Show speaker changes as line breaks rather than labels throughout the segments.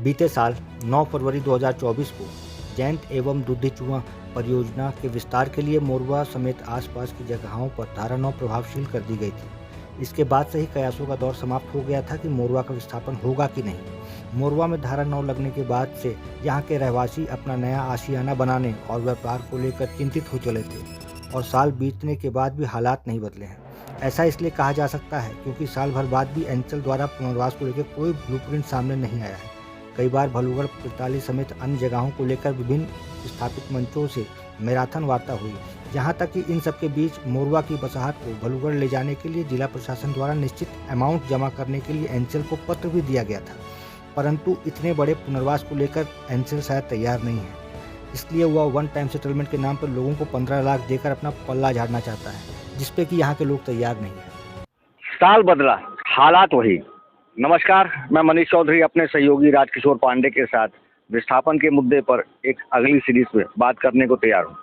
बीते साल 9 फरवरी 2024 को जैंत एवं दुधिचुआ परियोजना के विस्तार के लिए मोरवा समेत आसपास की जगहों पर धारा 9 प्रभावशील कर दी गई थी। इसके बाद से ही कयासों का दौर समाप्त हो गया था कि मोरवा का विस्थापन होगा कि नहीं। मोरवा में धारा 9 लगने के बाद से यहाँ के रहवासी अपना नया आशियाना बनाने और व्यापार को लेकर चिंतित हो चले थे और साल बीतने के बाद भी हालात नहीं बदले हैं। ऐसा इसलिए कहा जा सकता है क्योंकि साल भर बाद भी एंचल द्वारा पुनर्वास को लेकर कोई ब्लूप्रिंट सामने नहीं आया है। कई बार भलुगढ़ पिरताली समेत अन्य जगहों को लेकर विभिन्न स्थापित मंचों से मैराथन वार्ता हुई, जहां तक कि इन सबके बीच मोरवा की बसाहट को भलुगढ़ ले जाने के लिए जिला प्रशासन द्वारा निश्चित अमाउंट जमा करने के लिए एंचल को पत्र भी दिया गया था, परंतु इतने बड़े पुनर्वास को लेकर एंचल शायद तैयार नहीं है। इसलिए वह वन टाइम सेटलमेंट के नाम पर लोगों को 15 लाख देकर अपना पल्ला झाड़ना चाहता है, जिसपे कि यहाँ के लोग तैयार नहीं है।
साल बदला, हालात वही। नमस्कार, मैं मनीष चौधरी अपने सहयोगी राजकिशोर पांडे के साथ विस्थापन के मुद्दे पर एक अगली सीरीज में बात करने को तैयार हूँ।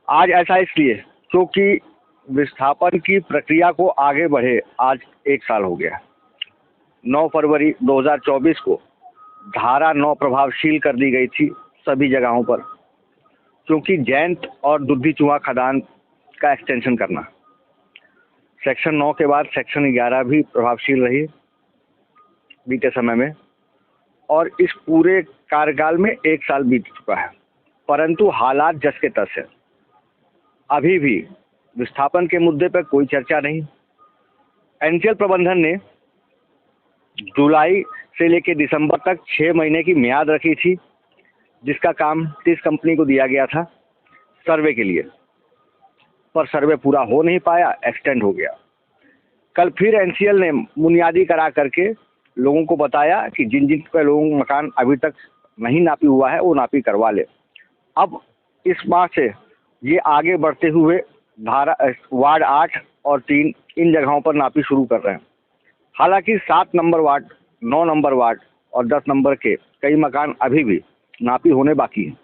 आज ऐसा इसलिए क्योंकि विस्थापन की प्रक्रिया को आगे बढ़े आज 1 साल हो गया। 9 फरवरी 2024 को धारा 9 प्रभावशील कर दी गई थी सभी जगहों पर, क्योंकि जैंत और दुधिचुआ खदान का एक्सटेंशन करना। सेक्शन 9 के बाद सेक्शन 11 भी प्रभावशील रही बीते समय में, और इस पूरे कार्यकाल में 1 साल बीत चुका है, परंतु हालात जस के तस है। अभी भी विस्थापन के मुद्दे पर कोई चर्चा नहीं। एनसीएल प्रबंधन ने जुलाई से लेकर दिसंबर तक 6 महीने की म्याद रखी थी, जिसका काम 30 कंपनी को दिया गया था सर्वे के लिए, पर सर्वे पूरा हो नहीं पाया, एक्सटेंड हो गया। कल फिर एनसीएल ने बुनियादी करा करके लोगों को बताया कि जिन जिन के लोगों का मकान अभी तक नहीं नापी हुआ है वो नापी करवा ले। अब इस माह से ये आगे बढ़ते हुए धारा वार्ड 8 और 3 इन जगहों पर नापी शुरू कर रहे हैं। हालांकि 7 नंबर वार्ड, 9 नंबर वार्ड और 10 नंबर के कई मकान अभी भी नापी होने बाकी हैं।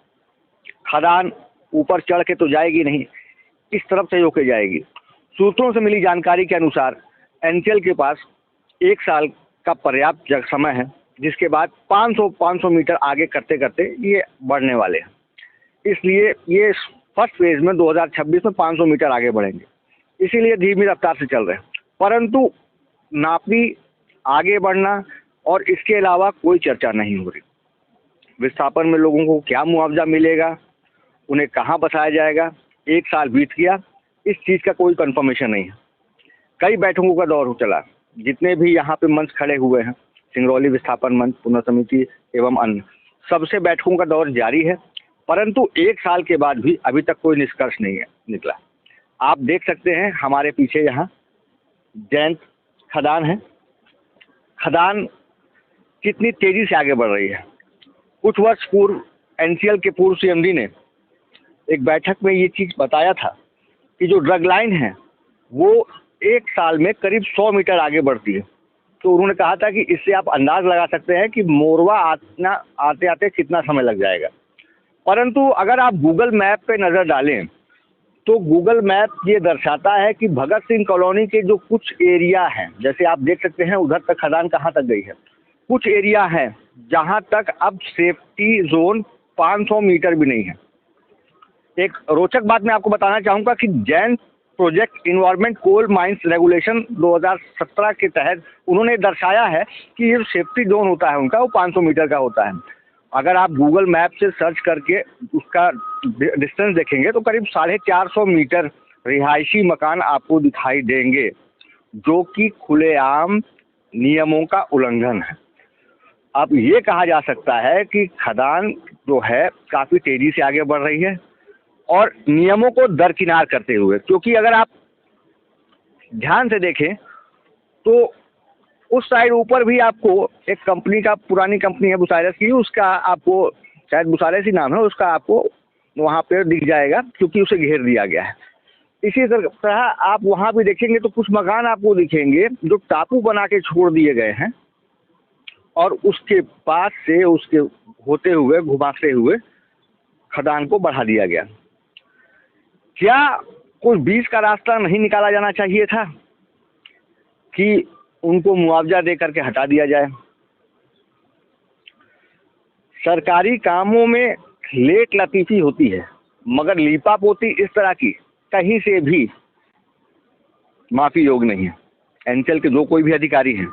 खदान ऊपर चढ़ के तो जाएगी नहीं, इस तरफ से होके जाएगी। सूत्रों से मिली जानकारी के अनुसार एनसीएल के पास 1 साल का पर्याप्त समय है, जिसके बाद 500 मीटर आगे करते करते ये बढ़ने वाले हैं। इसलिए ये फर्स्ट फेज में 2026 में 500 मीटर आगे बढ़ेंगे, इसीलिए धीमी रफ्तार से चल रहे हैं। परंतु नापी आगे बढ़ना और इसके अलावा कोई चर्चा नहीं हो रही। विस्थापन में लोगों को क्या मुआवजा मिलेगा, उन्हें कहाँ बसाया जाएगा, 1 साल बीत गया, इस चीज़ का कोई कंफर्मेशन नहीं है। कई बैठकों का दौर चला, जितने भी यहाँ पे मंच खड़े हुए हैं, सिंगरौली विस्थापन मंच, पुनर्समिति एवं अन्य, सबसे बैठकों का दौर जारी है, परंतु 1 साल के बाद भी अभी तक कोई निष्कर्ष नहीं है निकला। आप देख सकते हैं हमारे पीछे यहाँ जैंत खदान है। खदान कितनी तेजी से आगे बढ़ रही है। कुछ वर्ष पूर्व एनसीएल के पूर्व सीएमडी ने एक बैठक में ये चीज़ बताया था कि जो ड्रग लाइन है वो 1 साल में करीब 100 मीटर आगे बढ़ती है। तो उन्होंने कहा था कि इससे आप अंदाज लगा सकते हैं कि मोरवा आते आते कितना समय लग जाएगा। परंतु अगर आप गूगल मैप पे नज़र डालें तो गूगल मैप ये दर्शाता है कि भगत सिंह कॉलोनी के जो कुछ एरिया हैं, जैसे आप देख सकते हैं उधर तक खदान कहाँ तक गई है, कुछ एरिया है जहाँ तक अब सेफ्टी जोन 500 मीटर भी नहीं है। एक रोचक बात मैं आपको बताना चाहूँगा कि Jain project environment coal mines regulation 2017 के तहत उन्होंने दर्शाया है कि ये सेफ्टी जोन होता है उनका, वो 500 मीटर का होता है। अगर आप गूगल मैप से सर्च करके उसका डिस्टेंस देखेंगे तो करीब 450 मीटर रिहायशी मकान आपको दिखाई देंगे, जो कि खुलेआम नियमों का उल्लंघन है। अब ये कहा जा सकता है कि खदान जो है काफ़ी तेज़ी से आगे बढ़ रही है और नियमों को दरकिनार करते हुए, क्योंकि अगर आप ध्यान से देखें तो उस साइड ऊपर भी आपको एक कंपनी का, पुरानी कंपनी है बुसाइरस की, उसका आपको शायद बुसाइरस ही नाम है उसका, आपको वहाँ पे दिख जाएगा क्योंकि उसे घेर दिया गया है। इसी तरह आप वहाँ भी देखेंगे तो कुछ मकान आपको दिखेंगे जो टापू बना के छोड़ दिए गए हैं और उसके पास से उसके होते हुए घुमाते हुए खदान को बढ़ा दिया गया। क्या कोई बीच का रास्ता नहीं निकाला जाना चाहिए था कि उनको मुआवजा दे करके हटा दिया जाए? सरकारी कामों में लेट लतीफ़ी होती है, मगर लीपापोती इस तरह की कहीं से भी माफ़ी योग्य नहीं है। एनसीएल के जो कोई भी अधिकारी हैं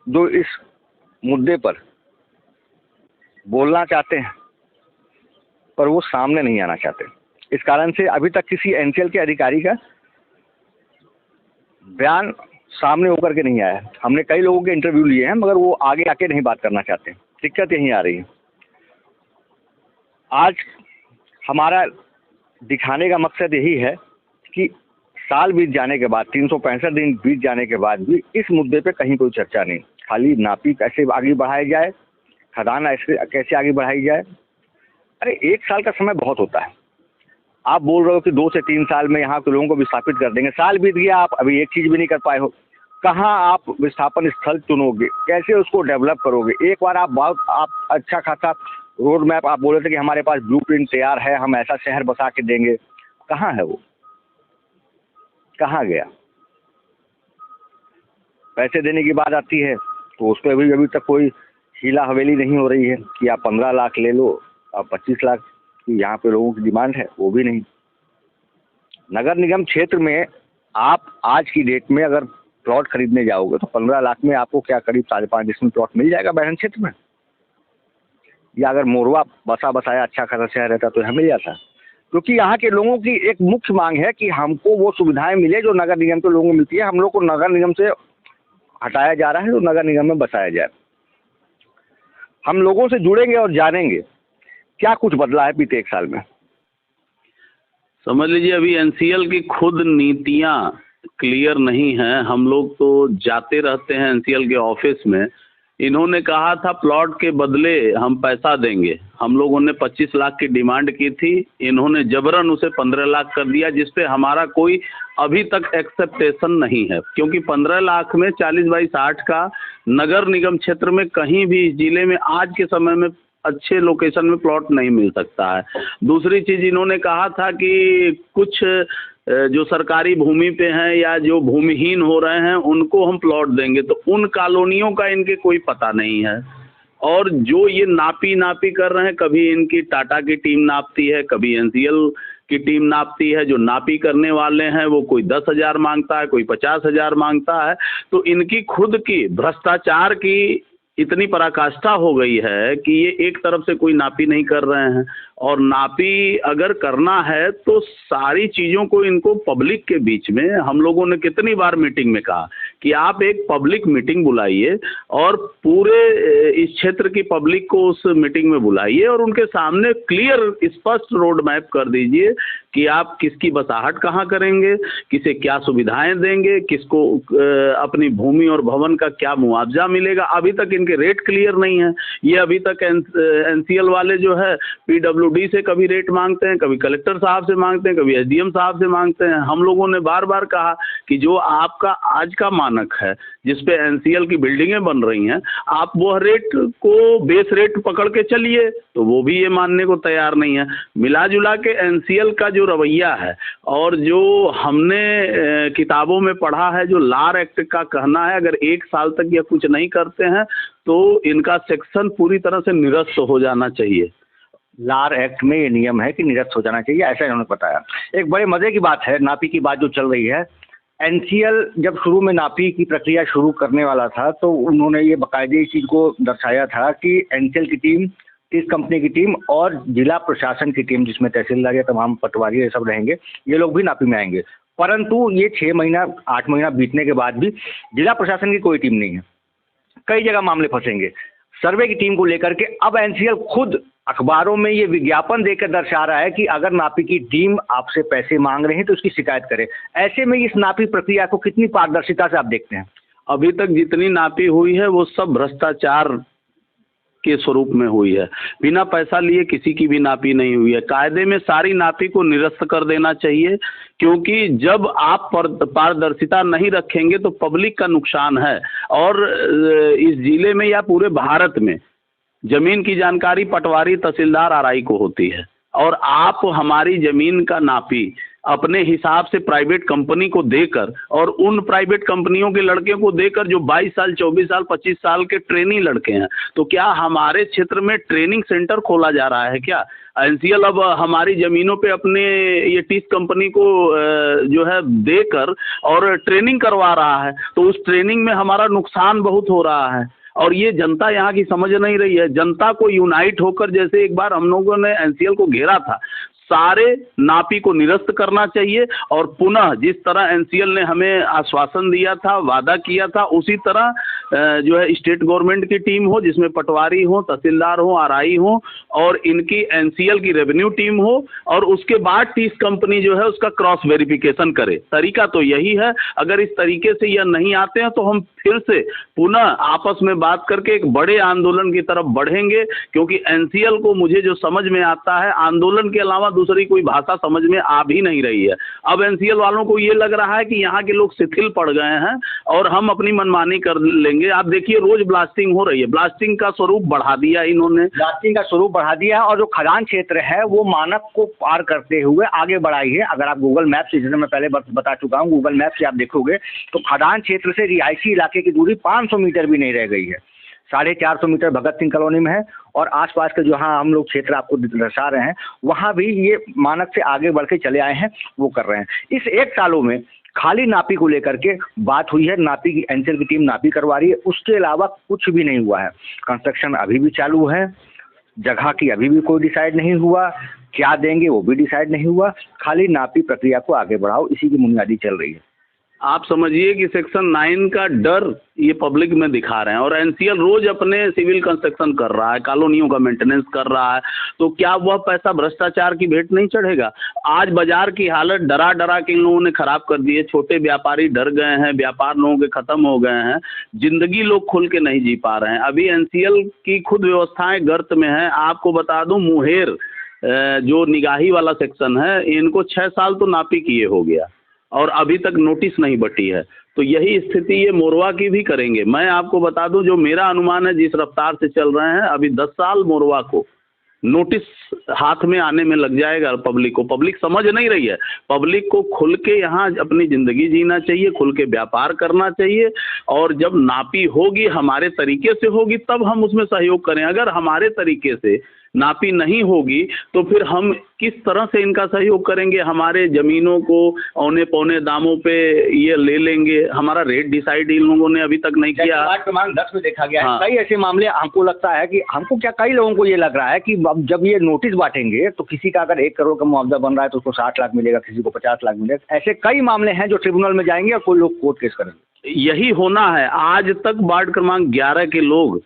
जो इस मुद्दे पर बोलना चाहते हैं पर वो सामने नहीं आना चाहते, इस कारण से अभी तक किसी एनसीएल के अधिकारी का बयान सामने होकर के नहीं आया। हमने कई लोगों के इंटरव्यू लिए हैं मगर वो आगे आके नहीं बात करना चाहते। दिक्कत यहीं आ रही है। आज हमारा दिखाने का मकसद यही है कि साल बीत जाने के बाद, 365 दिन बीत जाने के बाद भी इस मुद्दे पे कहीं कोई चर्चा नहीं। खाली नापी कैसे आगे बढ़ाई जाए, खदान ऐसे कैसे आगे बढ़ाई जाए। अरे 1 साल का समय बहुत होता है। आप बोल रहे हो कि 2 से 3 साल में यहाँ के लोगों को विस्थापित कर देंगे। साल बीत गया, आप अभी एक चीज़ भी नहीं कर पाए हो। कहाँ आप विस्थापन स्थल चुनोगे, कैसे उसको डेवलप करोगे। एक बार आप अच्छा खासा रोड मैप आप बोले थे कि हमारे पास ब्लूप्रिंट तैयार है, हम ऐसा शहर बसा के देंगे। कहाँ है वो, कहाँ गया। पैसे देने की बात आती है तो उस पर अभी तक कोई हीला हवेली नहीं हो रही है कि आप 15 लाख ले लो, आप 25 लाख की यहाँ पे लोगों की डिमांड है, वो भी नहीं। नगर निगम क्षेत्र में आप आज की डेट में अगर प्लॉट खरीदने जाओगे तो 15 लाख में आपको क्या करीब 5.5 डिसमिल प्लॉट मिल जाएगा बैरन क्षेत्र में। या अगर मोरवा बसाया अच्छा खासा शहर रहता तो यहाँ मिल जाता। क्योंकि यहाँ के लोगों की एक मुख्य मांग है कि हमको वो सुविधाएं मिले जो नगर निगम के लोगों को मिलती है। हम लोग को नगर निगम से हटाया जा रहा है, तो नगर निगम में बसाया जाए। हम लोगों से जुड़ेंगे और जानेंगे क्या कुछ बदला है बीते 1 साल में।
समझ लीजिए अभी एनसीएल की खुद नीतियां क्लियर नहीं हैं। हम लोग तो जाते रहते हैं एनसीएल के ऑफिस में। इन्होंने कहा था प्लॉट के बदले हम पैसा देंगे। हम लोगों ने 25 लाख की डिमांड की थी, इन्होंने जबरन उसे 15 लाख कर दिया, जिस पे हमारा कोई अभी तक एक्सेप्टेशन नहीं है। क्योंकि 15 लाख में 40/60 का नगर निगम क्षेत्र में कहीं भी जिले में आज के समय में अच्छे लोकेशन में प्लॉट नहीं मिल सकता है। दूसरी चीज़ इन्होंने कहा था कि कुछ जो सरकारी भूमि पे हैं या जो भूमिहीन हो रहे हैं उनको हम प्लॉट देंगे, तो उन कॉलोनियों का इनके कोई पता नहीं है। और जो ये नापी कर रहे हैं, कभी इनकी टाटा की टीम नापती है, कभी एनसीएल की टीम नापती है। जो नापी करने वाले हैं वो कोई 10,000 मांगता है, कोई 50,000 मांगता है। तो इनकी खुद की भ्रष्टाचार की इतनी पराकाष्ठा हो गई है कि ये एक तरफ से कोई नापी नहीं कर रहे हैं। और नापी अगर करना है तो सारी चीज़ों को इनको पब्लिक के बीच में, हम लोगों ने कितनी बार मीटिंग में कहा कि आप एक पब्लिक मीटिंग बुलाइए और पूरे इस क्षेत्र की पब्लिक को उस मीटिंग में बुलाइए और उनके सामने क्लियर स्पष्ट रोड मैप कर दीजिए कि आप किसकी बसाहट कहाँ करेंगे, किसे क्या सुविधाएं देंगे, किसको अपनी भूमि और भवन का क्या मुआवजा मिलेगा। अभी तक इनके रेट क्लियर नहीं है। ये अभी तक एनसीएल वाले जो है पीडब्ल्यूडी से कभी रेट मांगते हैं, कभी कलेक्टर साहब से मांगते हैं, कभी एसडीएम साहब से मांगते हैं। हम लोगों ने बार बार कहा कि जो आपका आज का मानक है जिसपे एनसीएल की बिल्डिंगें बन रही हैं, आप वो रेट को बेस रेट पकड़ के चलिए, तो वो भी ये मानने को तैयार नहीं है। मिला जुला के एनसीएल का जो रवैया है और जो हमने किताबों में पढ़ा है, जो लार एक्ट का कहना है, अगर 1 साल तक ये कुछ नहीं करते हैं तो इनका सेक्शन पूरी तरह से निरस्त हो जाना चाहिए।
लार एक्ट में ये नियम है कि निरस्त हो जाना चाहिए, ऐसा इन्होंने बताया। एक बड़े मजे की बात है, नापी की बात जो चल रही है। एनसीएल जब शुरू में नापी की प्रक्रिया शुरू करने वाला था तो उन्होंने ये बाकायदे इस चीज़ को दर्शाया था कि एनसीएल की टीम, इस कंपनी की टीम और जिला प्रशासन की टीम, जिसमें तहसीलदार या तमाम पटवारी ये सब रहेंगे, ये लोग भी नापी में आएंगे। परंतु ये 6 महीना 8 महीना बीतने के बाद भी जिला प्रशासन की कोई टीम नहीं है। कई जगह मामले फंसेंगे सर्वे की टीम को लेकर के। अब एनसीएल खुद अखबारों में ये विज्ञापन देकर दर्शा रहा है कि अगर नापी की टीम आपसे पैसे मांग रही है तो उसकी शिकायत करें। ऐसे में इस नापी प्रक्रिया को कितनी पारदर्शिता से आप देखते हैं?
अभी तक जितनी नापी हुई है वो सब भ्रष्टाचार के स्वरूप में हुई है। बिना पैसा लिए किसी की भी नापी नहीं हुई है। कायदे में सारी नापी को निरस्त कर देना चाहिए, क्योंकि जब आप पारदर्शिता नहीं रखेंगे तो पब्लिक का नुकसान है। और इस जिले में या पूरे भारत में जमीन की जानकारी पटवारी, तहसीलदार, आरआई को होती है, और आप हमारी जमीन का नापी अपने हिसाब से प्राइवेट कंपनी को देकर और उन प्राइवेट कंपनियों के लड़के को देकर जो 22 साल 24 साल 25 साल के ट्रेनी लड़के हैं। तो क्या हमारे क्षेत्र में ट्रेनिंग सेंटर खोला जा रहा है क्या? एनसीएल अब हमारी ज़मीनों पे अपने ये टीस कंपनी को जो है देकर और ट्रेनिंग करवा रहा है, तो उस ट्रेनिंग में हमारा नुकसान बहुत हो रहा है और ये जनता यहाँ की समझ नहीं रही है। जनता को यूनाइट होकर, जैसे एक बार हम लोगों ने एनसीएल को घेरा था, सारे नापी को निरस्त करना चाहिए और पुनः जिस तरह एनसीएल ने हमें आश्वासन दिया था, वादा किया था, उसी तरह जो है स्टेट गवर्नमेंट की टीम हो जिसमें पटवारी हो, तहसीलदार हो, आरआई हो और इनकी एनसीएल की रेवेन्यू टीम हो और उसके बाद टीस कंपनी जो है उसका क्रॉस वेरिफिकेशन करे। तरीका तो यही है। अगर इस तरीके से यह नहीं आते हैं तो हम फिर से पुनः आपस में बात करके एक बड़े आंदोलन की तरफ बढ़ेंगे, क्योंकि एनसीएल को मुझे जो समझ में आता है, आंदोलन के अलावा दूसरी कोई भाषा समझ में आ भी नहीं रही है। अब एनसीएल वालों को ये लग रहा है कि यहाँ के लोग शिथिल पड़ गए हैं और हम अपनी मनमानी कर लेंगे। आप देखिए रोज ब्लास्टिंग हो रही है, ब्लास्टिंग का स्वरूप बढ़ा दिया इन्होंने,
ब्लास्टिंग का स्वरूप बढ़ा दिया और जो खदान क्षेत्र है वो मानक को पार करते हुए आगे बढ़ाई है। अगर आप गूगल मैप से, जैसे मैं पहले बता चुका हूँ, गूगल मैप से आप देखोगे तो खदान क्षेत्र से रिहायशी इलाके की दूरी 500 मीटर भी नहीं रह गई है। 450 मीटर भगत सिंह कॉलोनी में है और आसपास के जहाँ हम लोग क्षेत्र आपको दर्शा रहे हैं वहाँ भी ये मानक से आगे बढ़ के चले आए हैं, वो कर रहे हैं। इस 1 सालों में खाली नापी को लेकर के बात हुई है, नापी की एनसीएल की टीम नापी करवा रही है, उसके अलावा कुछ भी नहीं हुआ है। कंस्ट्रक्शन अभी भी चालू है, जगह की अभी भी कोई डिसाइड नहीं हुआ, क्या देंगे वो भी डिसाइड नहीं हुआ, खाली नापी प्रक्रिया को आगे बढ़ाओ, इसी की बुनियादी चल रही है।
आप समझिए कि सेक्शन 9 का डर ये पब्लिक में दिखा रहे हैं और एनसीएल रोज अपने सिविल कंस्ट्रक्शन कर रहा है, कॉलोनियों का मेंटेनेंस कर रहा है, तो क्या वह पैसा भ्रष्टाचार की भेंट नहीं चढ़ेगा? आज बाजार की हालत डरा डरा के इन लोगों ने खराब कर दी है। छोटे व्यापारी डर गए हैं, व्यापार लोगों के खत्म हो गए हैं, जिंदगी लोग खुल के नहीं जी पा रहे हैं। अभी एनसीएल की खुद व्यवस्थाएं गर्त में है। आपको बता दूं, मुहेर जो निगाही वाला सेक्शन है, इनको 6 साल तो नापी किए हो गया और अभी तक नोटिस नहीं बटी है। तो यही स्थिति ये मोरवा की भी करेंगे। मैं आपको बता दूं, जो मेरा अनुमान है, जिस रफ्तार से चल रहे हैं, अभी 10 साल मोरवा को नोटिस हाथ में आने में लग जाएगा। पब्लिक को, पब्लिक समझ नहीं रही है। पब्लिक को खुल के यहाँ अपनी ज़िंदगी जीना चाहिए, खुल के व्यापार करना चाहिए और जब नापी होगी, हमारे तरीके से होगी, तब हम उसमें सहयोग करें। अगर हमारे तरीके से नापी नहीं होगी तो फिर हम किस तरह से इनका सहयोग करेंगे? हमारे ज़मीनों को औने पौने दामों पे ये ले लेंगे। हमारा रेट डिसाइड इन लोगों ने अभी तक नहीं किया।
क्रमांक 10 में देखा गया है।
हाँ।
कई ऐसे मामले हमको लगता है कि कई लोगों को ये लग रहा है कि अब जब ये नोटिस बांटेंगे तो किसी का अगर 1 करोड़ का मुआवजा बन रहा है तो उसको 60 लाख मिलेगा, किसी को 50 लाख मिलेगा। ऐसे कई मामले हैं जो ट्रिब्यूनल में जाएंगे और कोई लोग कोर्ट केस करेंगे।
यही होना है। आज तक वार्ड क्रमांक 11 के लोग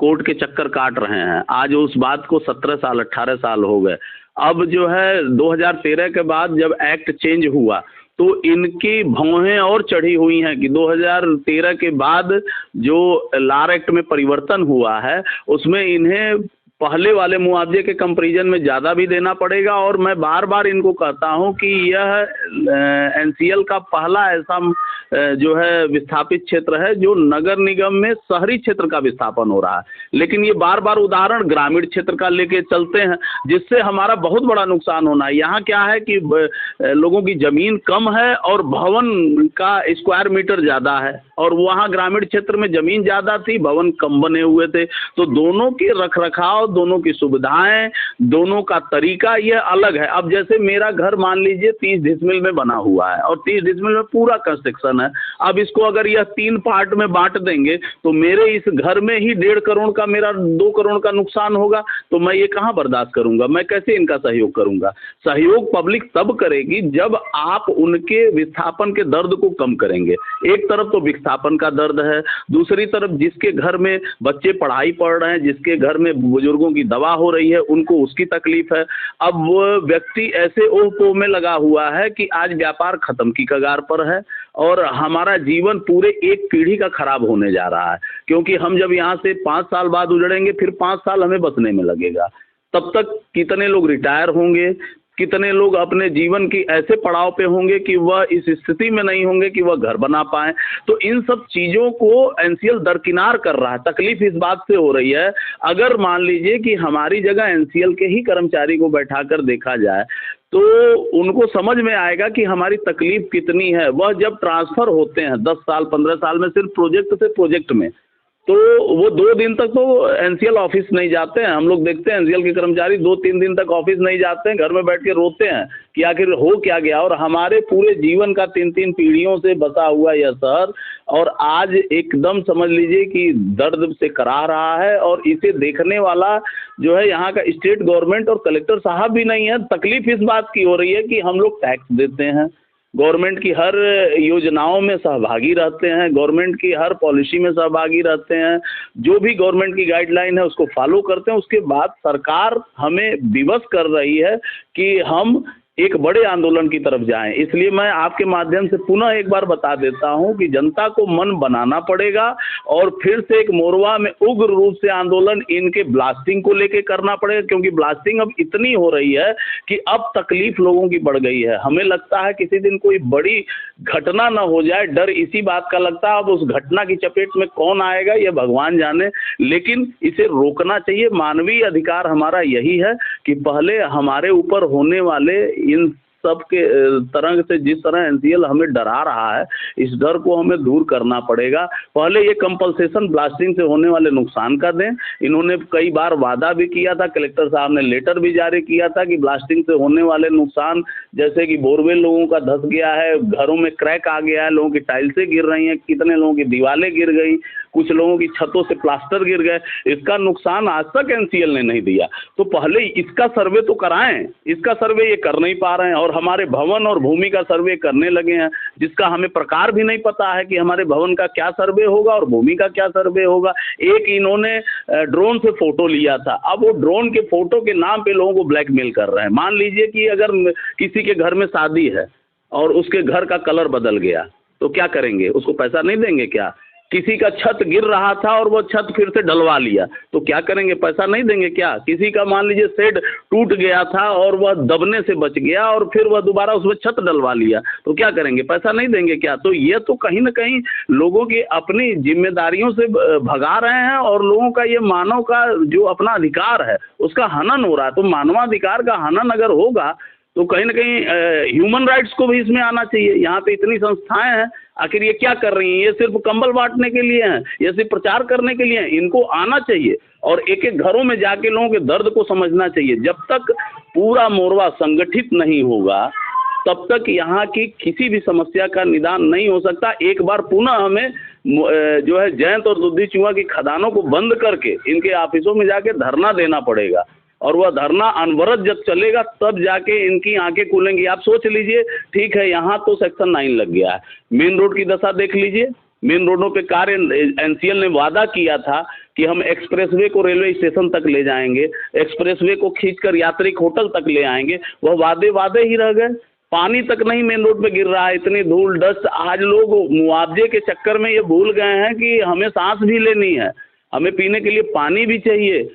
कोर्ट के चक्कर काट रहे हैं। आज उस बात को 17 साल 18 साल हो गए। अब जो है 2013 के बाद जब एक्ट चेंज हुआ तो इनकी भौहें और चढ़ी हुई हैं कि 2013 के बाद जो लार एक्ट में परिवर्तन हुआ है उसमें इन्हें पहले वाले मुआवजे के कंपैरिजन में ज़्यादा भी देना पड़ेगा। और मैं बार बार इनको कहता हूं कि यह एनसीएल का पहला ऐसा जो है विस्थापित क्षेत्र है जो नगर निगम में शहरी क्षेत्र का विस्थापन हो रहा है, लेकिन ये बार बार उदाहरण ग्रामीण क्षेत्र का लेके चलते हैं, जिससे हमारा बहुत बड़ा नुकसान होना है। यहाँ क्या है कि लोगों की ज़मीन कम है और भवन का स्क्वायर मीटर ज़्यादा है, और वहाँ ग्रामीण क्षेत्र में ज़मीन ज़्यादा थी, भवन कम बने हुए थे। तो दोनों के रख रखाव, दोनों की सुविधाएं, दोनों का तरीका ये अलग है। अब जैसे मेरा घर मान लीजिए 30 डिसमिल में बना हुआ है और 30 डिसमिल में पूरा कंस्ट्रक्शन है। अब इसको अगर यह 3 पार्ट में बांट देंगे तो मेरे इस घर में ही 1.5 करोड़ का, मेरा 2 करोड़ का नुकसान होगा। तो मैं ये कहाँ बर्दाश्त करूंगा? मैं कैसे इनका सहयोग करूंगा? सहयोग पब्लिक तब करेगी जब आप उनके विस्थापन के दर्द को कम करेंगे। एक तरफ तो विस्थापन का दर्द है, दूसरी तरफ जिसके घर में बच्चे पढ़ाई पढ़ रहे हैं, जिसके घर में बुजुर्गों की दवा हो रही है, उनको उसकी तकलीफ है। अब वो व्यक्ति ऐसे ओह पोह में लगा हुआ है कि आज व्यापार खत्म की कगार पर है और हमारा जीवन पूरे एक पीढ़ी का खराब होने जा रहा है। क्योंकि हम जब यहाँ से 5 साल बाद उजड़ेंगे, फिर 5 साल हमें बचने में लगेगा। तब तक कितने लोग रिटायर होंगे, कितने लोग अपने जीवन की ऐसे पड़ाव पे होंगे कि वह इस स्थिति में नहीं होंगे कि वह घर बना पाए। तो इन सब चीज़ों को एनसीएल दरकिनार कर रहा है। तकलीफ इस बात से हो रही है, अगर मान लीजिए कि हमारी जगह एनसीएल के ही कर्मचारी को बैठाकर देखा जाए तो उनको समझ में आएगा कि हमारी तकलीफ कितनी है। वह जब ट्रांसफ़र होते हैं 10 साल 15 साल में सिर्फ प्रोजेक्ट से प्रोजेक्ट में, तो वो 2 दिन तक तो एनसीएल ऑफिस नहीं जाते हैं। हम लोग देखते हैं एनसीएल के कर्मचारी 2-3 दिन तक ऑफिस नहीं जाते हैं, घर में बैठ के रोते हैं कि आखिर हो क्या गया। और हमारे पूरे जीवन का 3-3 पीढ़ियों से बसा हुआ यह शहर और आज एकदम समझ लीजिए कि दर्द से कराह रहा है। और इसे देखने वाला जो है यहाँ का स्टेट गवर्नमेंट और कलेक्टर साहब भी नहीं है। तकलीफ इस बात की हो रही है कि हम लोग टैक्स देते हैं, गवर्नमेंट की हर योजनाओं में सहभागी रहते हैं, गवर्नमेंट की हर पॉलिसी में सहभागी रहते हैं, जो भी गवर्नमेंट की गाइडलाइन है उसको फॉलो करते हैं। उसके बाद सरकार हमें विवश कर रही है कि हम एक बड़े आंदोलन की तरफ जाएं। इसलिए मैं आपके माध्यम से पुनः एक बार बता देता हूं कि जनता को मन बनाना पड़ेगा और फिर से एक मोरवा में उग्र रूप से आंदोलन इनके ब्लास्टिंग को लेके करना पड़ेगा, क्योंकि ब्लास्टिंग अब इतनी हो रही है कि अब तकलीफ लोगों की बढ़ गई है। हमें लगता है किसी दिन कोई बड़ी घटना न हो जाए, डर इसी बात का लगता है। अब उस घटना की चपेट में कौन आएगा ये भगवान जाने, लेकिन इसे रोकना चाहिए। मानवीय अधिकार हमारा यही है कि पहले हमारे ऊपर होने वाले इन सब के तरंग से, जिस तरह एनसीएल हमें डरा रहा है, इस डर को हमें दूर करना पड़ेगा। पहले ये कंपल्सेशन ब्लास्टिंग से होने वाले नुकसान का दें। इन्होंने कई बार वादा भी किया था, कलेक्टर साहब ने लेटर भी जारी किया था कि ब्लास्टिंग से होने वाले नुकसान, जैसे कि बोरवेल लोगों का धंस गया है, घरों में क्रैक आ गया है, लोगों की टाइल्सें गिर रही हैं, कितने लोगों की दीवारें गिर गई, कुछ लोगों की छतों से प्लास्टर गिर गए, इसका नुकसान आज तक एनसीएल ने नहीं दिया। तो पहले इसका सर्वे तो कराएं। इसका सर्वे ये कर नहीं पा रहे हैं और हमारे भवन और भूमि का सर्वे करने लगे हैं, जिसका हमें प्रकार भी नहीं पता है कि हमारे भवन का क्या सर्वे होगा और भूमि का क्या सर्वे होगा। एक इन्होंने ड्रोन से फोटो लिया था, अब वो ड्रोन के फोटो के नाम पे लोगों को ब्लैकमेल कर रहे हैं। मान लीजिए कि अगर किसी के घर में शादी है और उसके घर का कलर बदल गया तो क्या करेंगे, उसको पैसा नहीं देंगे क्या? किसी का छत गिर रहा था और वो छत फिर से डलवा लिया तो क्या करेंगे, पैसा नहीं देंगे क्या? किसी का मान लीजिए शेड टूट गया था और वह दबने से बच गया और फिर वह दोबारा उसमें छत डलवा लिया तो क्या करेंगे, पैसा नहीं देंगे क्या? तो ये तो कहीं ना कहीं लोगों की अपनी जिम्मेदारियों से भगा रहे हैं और लोगों का ये मानव का जो अपना अधिकार है उसका हनन हो रहा है। तो मानवाधिकार का हनन अगर होगा तो कहीं ना कहीं ह्यूमन राइट्स को भी इसमें आना चाहिए। यहाँ पे इतनी संस्थाएं हैं, आखिर ये क्या कर रही हैं? ये सिर्फ कंबल बांटने के लिए हैं, ये सिर्फ प्रचार करने के लिए हैं? इनको आना चाहिए और एक एक घरों में जाके लोगों के दर्द को समझना चाहिए। जब तक पूरा मोरवा संगठित नहीं होगा तब तक यहाँ की किसी भी समस्या का निदान नहीं हो सकता। एक बार पुनः हमें जो है जयंत और दुधी चुहा की खदानों को बंद करके इनके ऑफिसों में जाके धरना देना पड़ेगा और वह धरना अनवरत जब चलेगा तब जाके इनकी आंखें खुलेंगी। आप सोच लीजिए, ठीक है यहाँ तो सेक्शन 9 लग गया है, मेन रोड की दशा देख लीजिए। मेन रोडों पे कार्य एनसीएल ने वादा किया था कि हम एक्सप्रेसवे को रेलवे स्टेशन तक ले जाएंगे, एक्सप्रेसवे को खींचकर यात्री होटल तक ले आएंगे, वह वादे ही रह गए। पानी तक नहीं मेन रोड पे गिर रहा है, इतनी धूल डस्ट। आज लोग मुआवजे के चक्कर में ये भूल गए हैं कि हमें सांस भी लेनी है, हमें पीने के लिए पानी भी चाहिए।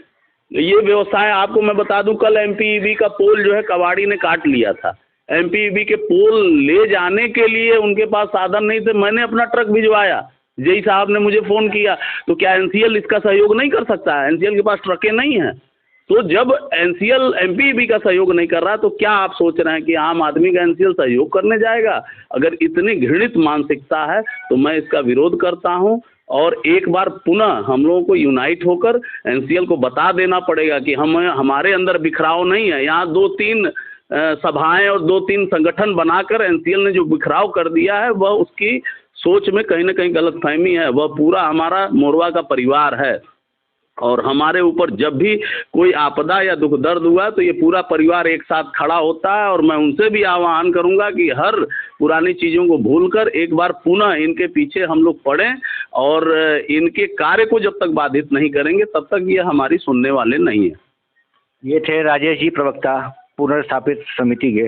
ये व्यवसाय आपको मैं बता दूं, कल एमपीईबी का पोल जो है कबाड़ी ने काट लिया था। एमपीईबी के पोल ले जाने के लिए उनके पास साधन नहीं थे, मैंने अपना ट्रक भिजवाया, जेई साहब ने मुझे फ़ोन किया। तो क्या एनसीएल इसका सहयोग नहीं कर सकता है? एनसीएल के पास ट्रकें नहीं हैं। तो जब एनसीएल एमपीईबी का सहयोग नहीं कर रहा तो क्या आप सोच रहे हैं कि आम आदमी का एनसीएल सहयोग करने जाएगा? अगर इतनी घृणित मानसिकता है तो मैं इसका विरोध करता हूँ और एक बार पुनः हम लोगों को यूनाइट होकर एनसीएल को बता देना पड़ेगा कि हमारे अंदर बिखराव नहीं है। यहाँ 2-3 सभाएं और 2-3 संगठन बनाकर एनसीएल ने जो बिखराव कर दिया है वह उसकी सोच में कहीं ना कहीं गलतफहमी है। वह पूरा हमारा मोरवा का परिवार है और हमारे ऊपर जब भी कोई आपदा या दुख दर्द हुआ तो ये पूरा परिवार एक साथ खड़ा होता है। और मैं उनसे भी आह्वान करूंगा कि हर पुरानी चीज़ों को भूलकर एक बार पुनः इनके पीछे हम लोग पड़ें और इनके कार्य को जब तक बाधित नहीं करेंगे तब तक ये हमारी सुनने वाले नहीं है।
ये थे राजेश जी, प्रवक्ता पुनर्स्थापित समिति के।